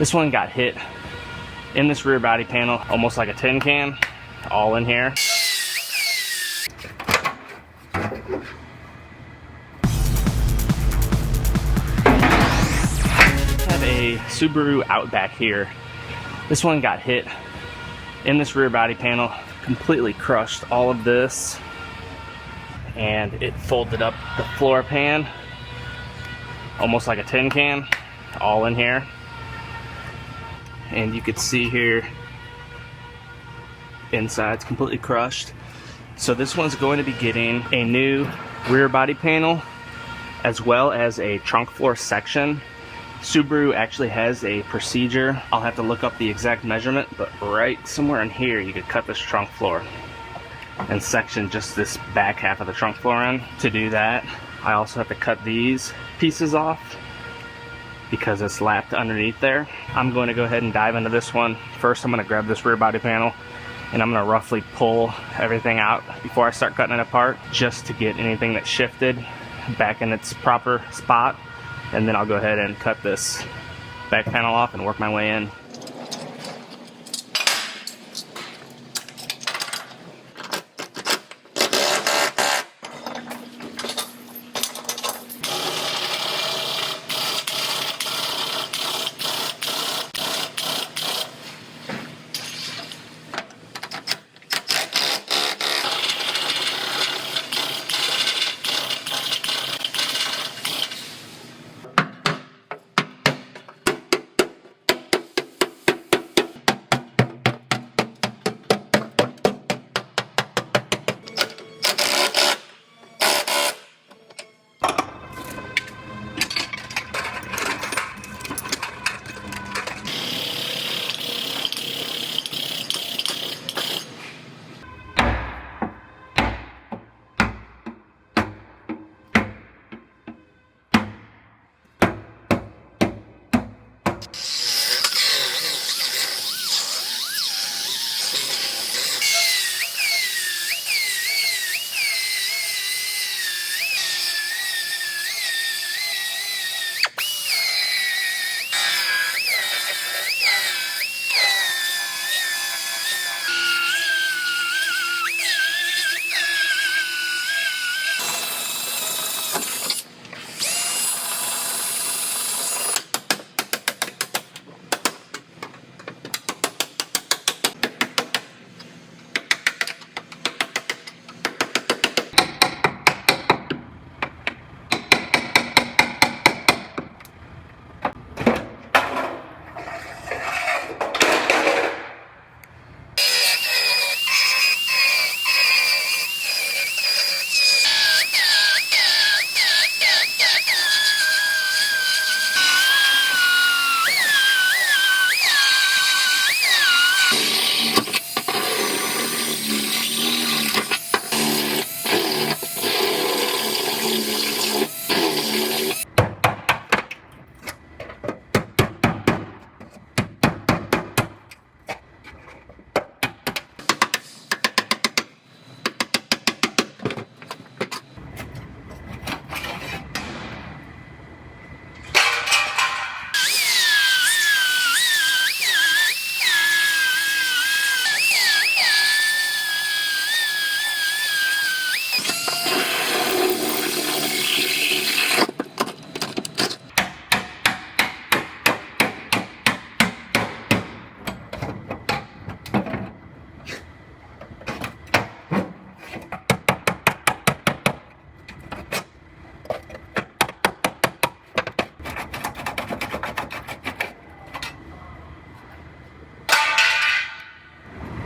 This one got hit in this rear body panel, almost like a tin can, all in here. Have a Subaru Outback here. This one got hit in this rear body panel, completely crushed all of this, and it folded up the floor pan, almost like a tin can, all in here. And you could see here, inside's completely crushed. So this one's going to be getting a new rear body panel, as well as a trunk floor section. Subaru actually has a procedure. I'll have to look up the exact measurement, but right somewhere in here you could cut this trunk floor and section just this back half of the trunk floor in. To do that, I also have to cut these pieces off because it's lapped underneath there. I'm going to go ahead and dive into this one. First, I'm going to grab this rear body panel and I'm going to roughly pull everything out before I start cutting it apart, just to get anything that shifted back in its proper spot. And then I'll go ahead and cut this back panel off and work my way in.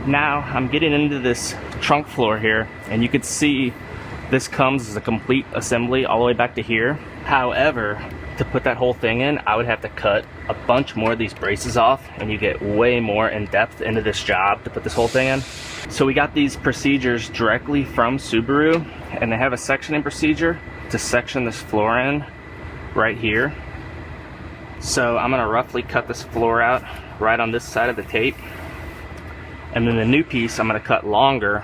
Now I'm getting into this trunk floor here, and you can see this comes as a complete assembly all the way back to here. However, to put that whole thing in, I would have to cut a bunch more of these braces off, and you get way more in depth into this job to put this whole thing in. So we got these procedures directly from Subaru, and they have a sectioning procedure to section this floor in right here. So I'm gonna roughly cut this floor out right on this side of the tape. And then the new piece I'm going to cut longer,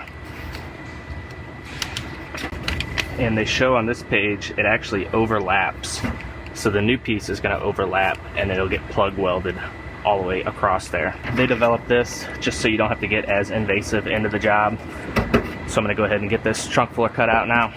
and they show on this page it actually overlaps. So the new piece is going to overlap and it'll get plug welded all the way across there. They developed this just so you don't have to get as invasive into the job. So I'm gonna go ahead and get this trunk floor cut out now.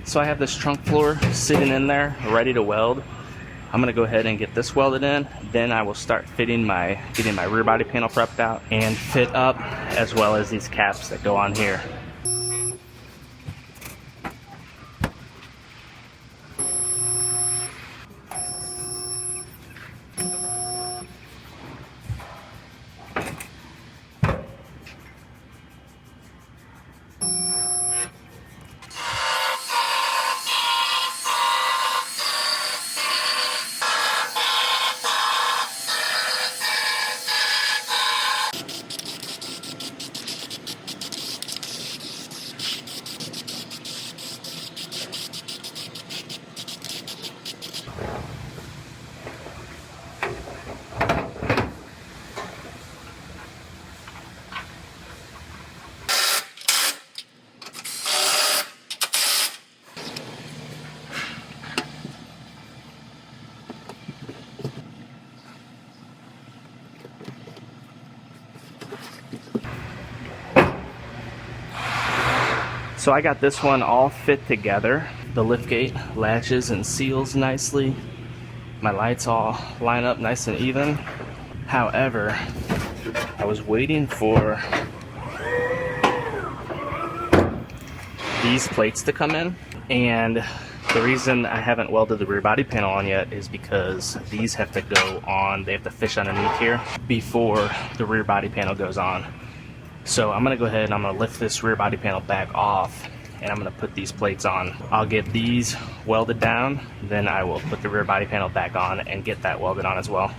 So I have this trunk floor sitting in there ready to weld. I'm gonna go ahead and get this welded in, then I will start getting my rear body panel prepped out and fit up, as well as these caps that go on here. So I got this one all fit together. The liftgate latches and seals nicely. My lights all line up nice and even. However, I was waiting for these plates to come in, and the reason I haven't welded the rear body panel on yet is because these have to go on, they have to fish underneath here before the rear body panel goes on. So I'm gonna go ahead and I'm gonna lift this rear body panel back off, and I'm gonna put these plates on. I'll get these welded down, then I will put the rear body panel back on and get that welded on as well.